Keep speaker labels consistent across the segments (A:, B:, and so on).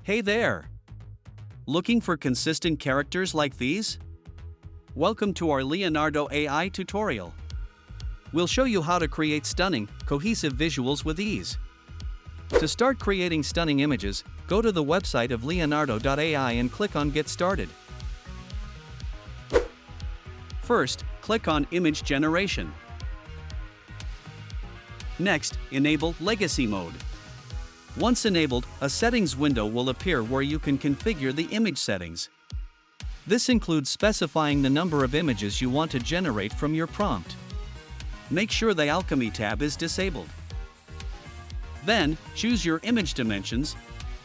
A: Hey there! Looking for consistent characters like these? Welcome to our Leonardo AI tutorial. We'll show you how to create stunning, cohesive visuals with ease. To start creating stunning images, go to the website of leonardo.ai and click on Get Started. First, click on Image Generation. Next, enable Legacy Mode. Once enabled, a settings window will appear where you can configure the image settings. This includes specifying the number of images you want to generate from your prompt. Make sure the Alchemy tab is disabled. Then, choose your image dimensions.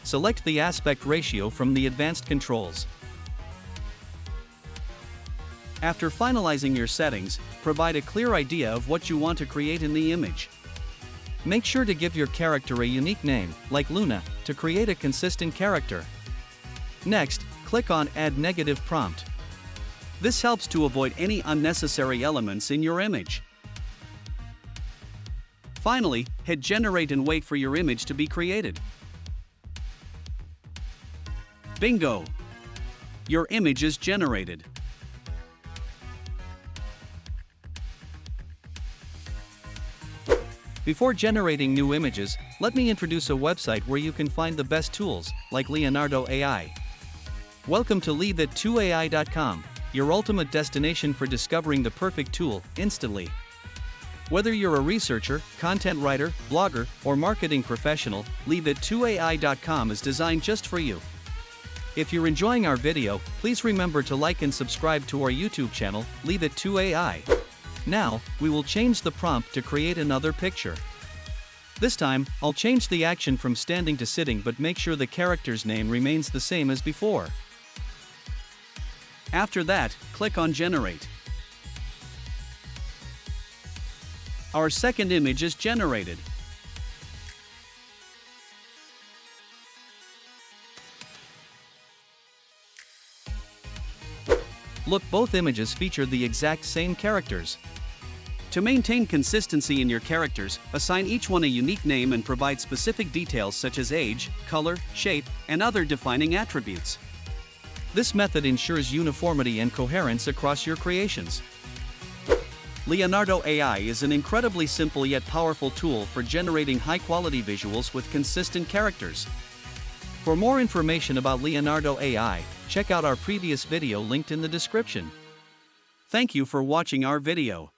A: Select the aspect ratio from the advanced controls. After finalizing your settings, provide a clear idea of what you want to create in the image. Make sure to give your character a unique name, like Luna, to create a consistent character. Next, click on Add Negative Prompt. This helps to avoid any unnecessary elements in your image. Finally, hit Generate and wait for your image to be created. Bingo! Your image is generated. Before generating new images, let me introduce a website where you can find the best tools, like Leonardo AI. Welcome to leonardoai.com, your ultimate destination for discovering the perfect tool instantly. Whether you're a researcher, content writer, blogger, or marketing professional, leonardoai.com is designed just for you. If you're enjoying our video, please remember to like and subscribe to our YouTube channel, leonardoai. Now, we will change the prompt to create another picture. This time, I'll change the action from standing to sitting but make sure the character's name remains the same as before. After that, click on Generate. Our second image is generated. Look, both images feature the exact same characters. To maintain consistency in your characters, assign each one a unique name and provide specific details such as age, color, shape, and other defining attributes. This method ensures uniformity and coherence across your creations. Leonardo AI is an incredibly simple yet powerful tool for generating high-quality visuals with consistent characters. For more information about Leonardo AI, check out our previous video linked in the description. Thank you for watching our video.